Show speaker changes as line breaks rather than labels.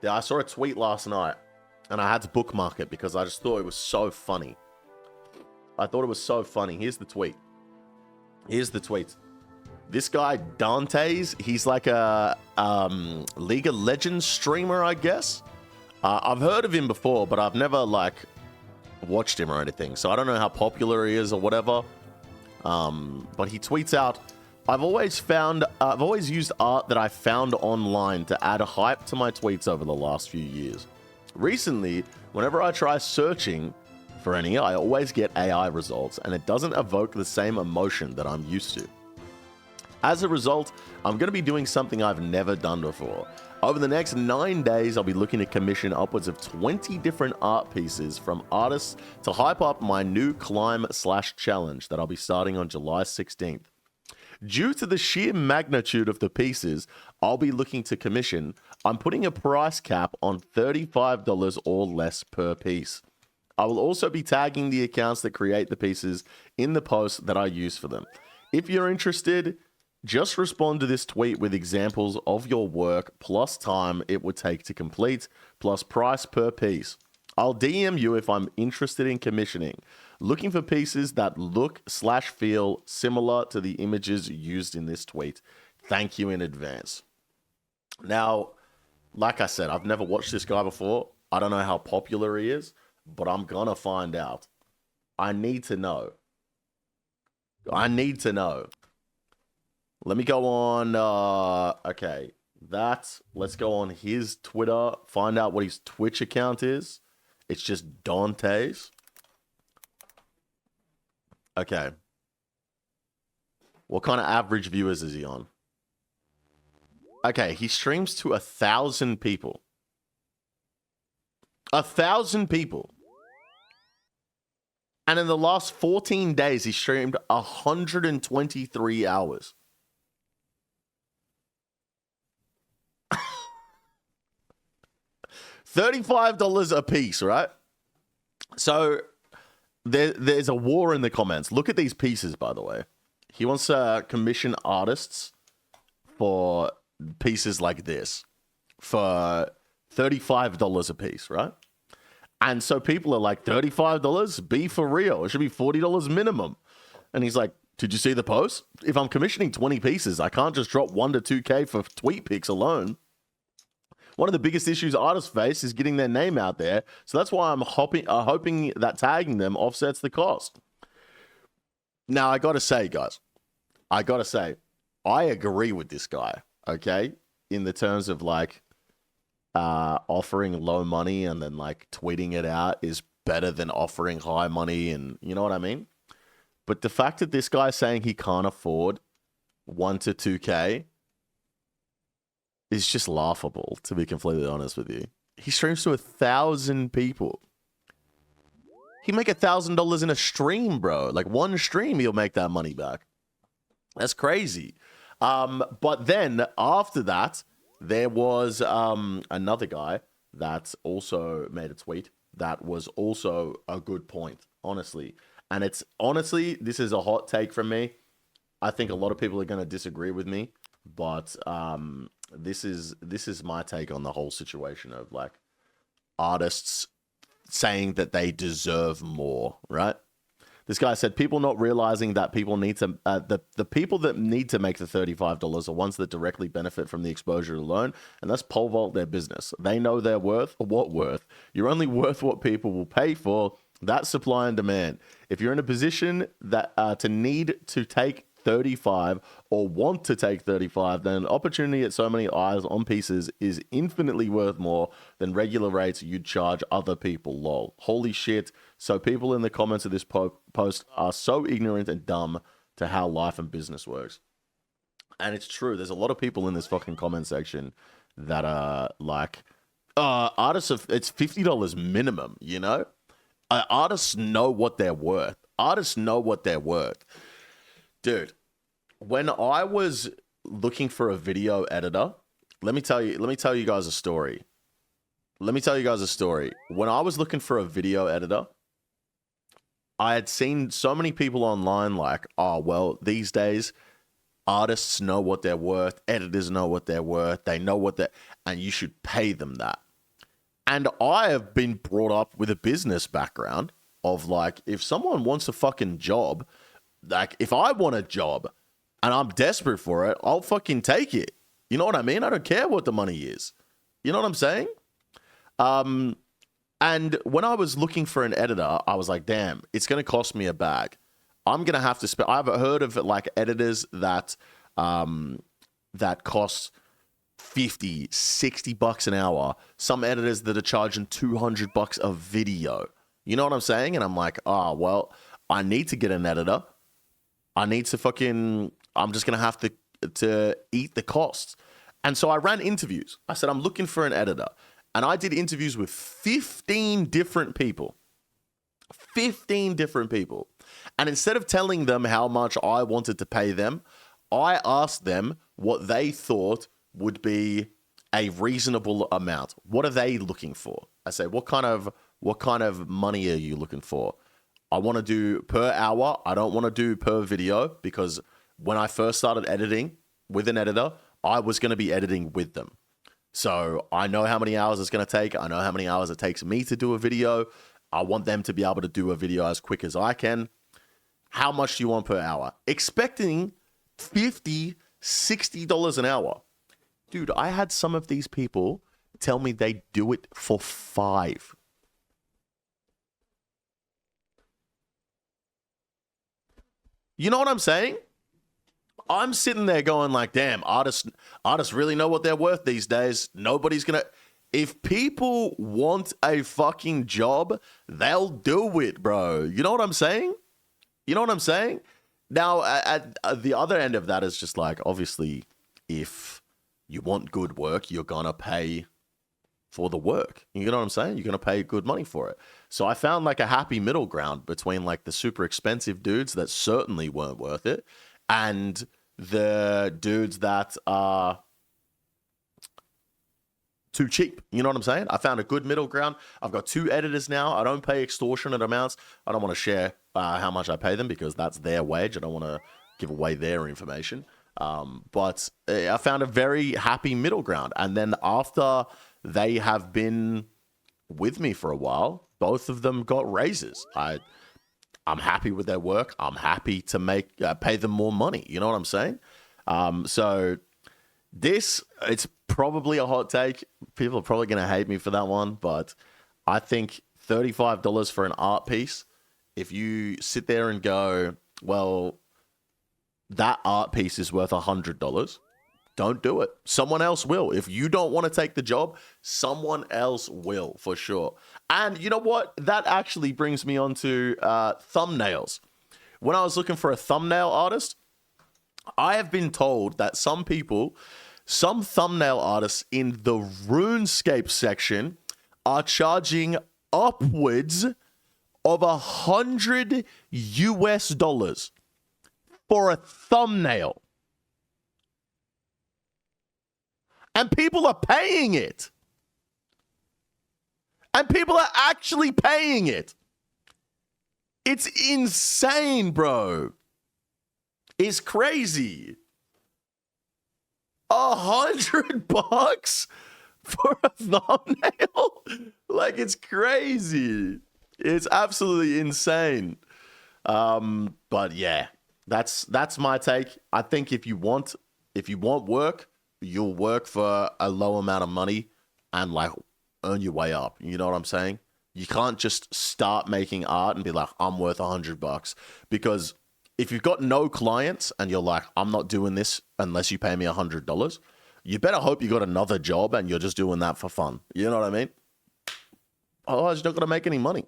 Yeah, I saw a tweet last night, and I had to bookmark it because I just thought it was so funny. I thought it was so funny. Here's the tweet. Here's the tweet. This guy, Dantes, he's like a League of Legends streamer, I guess. I've heard of him before, but I've never, like, watched him or anything. So I don't know how popular he is or whatever. But he tweets out, I've always used art that I found online to add hype to my tweets over the last few years. Recently, whenever I try searching for any, I always get AI results, and it doesn't evoke the same emotion that I'm used to. As a result, I'm going to be doing something I've never done before. Over the next 9 days, I'll be looking to commission upwards of 20 different art pieces from artists to hype up my new climb/challenge that I'll be starting on July 16th. Due to the sheer magnitude of the pieces I'll be looking to commission, I'm putting a price cap on $35 or less per piece. I will also be tagging the accounts that create the pieces in the post that I use for them. If you're interested, just respond to this tweet with examples of your work plus time it would take to complete plus price per piece. I'll DM you if I'm interested in commissioning. Looking for pieces that look/feel similar to the images used in this tweet. Thank you in advance. Now, like I said, I've never watched this guy before. I don't know how popular he is, but I'm gonna find out. I need to know. I need to know. Let me go on, okay, let's go on his Twitter, find out what his Twitch account is. It's just Dantes. Okay. What kind of average viewers is he on? Okay, he streams to 1,000 people. 1,000 people. And in the last 14 days, he streamed 123 hours. $35 a piece, right? So there's a war in the comments. Look at these pieces, by the way. He wants to commission artists for pieces like this for $35 a piece, right? And so people are like, $35? Be for real. It should be $40 minimum. And he's like, did you see the post? If I'm commissioning 20 pieces, I can't just drop 1 to 2K for tweet pics alone. One of the biggest issues artists face is getting their name out there. So that's why I'm hoping that tagging them offsets the cost. Now, I got to say, guys, I agree with this guy, okay? In the terms of like offering low money and then like tweeting it out is better than offering high money, and you know what I mean? But the fact that this guy's saying he can't afford 1 to 2K is just laughable, to be completely honest with you. He streams to 1,000 people. He make $1,000 in a stream, bro. Like one stream, he'll make that money back. That's crazy. But then after that, there was another guy that also made a tweet that was also a good point, honestly. And it's honestly, this is a hot take from me. I think a lot of people are going to disagree with me, but this is my take on the whole situation of like artists saying that they deserve more, right? This guy said people not realizing that people need to the people that need to make the $35 are ones that directly benefit from the exposure alone, and that's pole vault their business. They know their worth. What worth? You're only worth what people will pay for. That's supply and demand. If you're in a position that to need to take 35 or want to take 35, then an opportunity at so many eyes on pieces is infinitely worth more than regular rates you'd charge other people. Lol. Holy shit. So people in the comments of this post are so ignorant and dumb to how life and business works. And it's true. There's a lot of people in this fucking comment section that are like, artists, it's $50 minimum, you know? Artists know what they're worth. Artists know what they're worth. Dude, when I was looking for a video editor, let me tell you guys a story. When I was looking for a video editor, I had seen so many people online like, oh, well, these days, artists know what they're worth, editors know what they're worth, they know what they're, and you should pay them that. And I have been brought up with a business background of like, if someone wants a fucking job, like if I want a job and I'm desperate for it, I'll fucking take it. You know what I mean? I don't care what the money is. You know what I'm saying? And when I was looking for an editor, I was like, damn, it's going to cost me a bag. I'm going to have to spend, I've heard of like editors that, that cost 50, 60 bucks an hour. Some editors that are charging 200 bucks a video. You know what I'm saying? And I'm like, oh, well, I need to get an editor. I need to fucking, I'm just going to have to eat the costs. And so I ran interviews. I said, I'm looking for an editor. And I did interviews with 15 different people. 15 different people. And instead of telling them how much I wanted to pay them, I asked them what they thought would be a reasonable amount. What are they looking for? I say, what kind of money are you looking for? I want to do per hour. I don't want to do per video, because when I first started editing with an editor, I was going to be editing with them. So I know how many hours it's going to take. I know how many hours it takes me to do a video. I want them to be able to do a video as quick as I can. How much do you want per hour? Expecting $50, $60 an hour. Dude, I had some of these people tell me they do it for $5. You know what I'm saying? I'm sitting there going like, damn, artists really know what they're worth these days. Nobody's going to... If people want a fucking job, they'll do it, bro. You know what I'm saying? You know what I'm saying? Now, at the other end of that is just like, obviously, if you want good work, you're going to pay for the work. You know what I'm saying? You're going to pay good money for it. So I found like a happy middle ground between like the super expensive dudes that certainly weren't worth it and the dudes that are too cheap. You know what I'm saying? I found a good middle ground. I've got 2 editors now. I don't pay extortionate amounts. I don't want to share how much I pay them because that's their wage. I don't want to give away their information. But I found a very happy middle ground. And then after they have been with me for a while, both of them got raises. I'm happy with their work. I'm happy to pay them more money. You know what I'm saying? So it's probably a hot take. People are probably going to hate me for that one, but I think $35 for an art piece, if you sit there and go, well, that art piece is worth $100, don't do it. Someone else will. If you don't want to take the job, someone else will for sure. And you know what? That actually brings me on to thumbnails. When I was looking for a thumbnail artist, I have been told that some thumbnail artists in the RuneScape section are charging upwards of $100 US for a thumbnail. And people are paying it. And people are actually paying it. It's insane, bro. It's crazy. $100 for a thumbnail? Like, it's crazy. It's absolutely insane. But yeah, that's my take. I think if you want work, you'll work for a low amount of money and like earn your way up. You know what I'm saying? You can't just start making art and be like, I'm worth $100, because if you've got no clients and you're like, I'm not doing this unless you pay me $100, you better hope you got another job and you're just doing that for fun. You know what I mean? Otherwise, you're not going to make any money.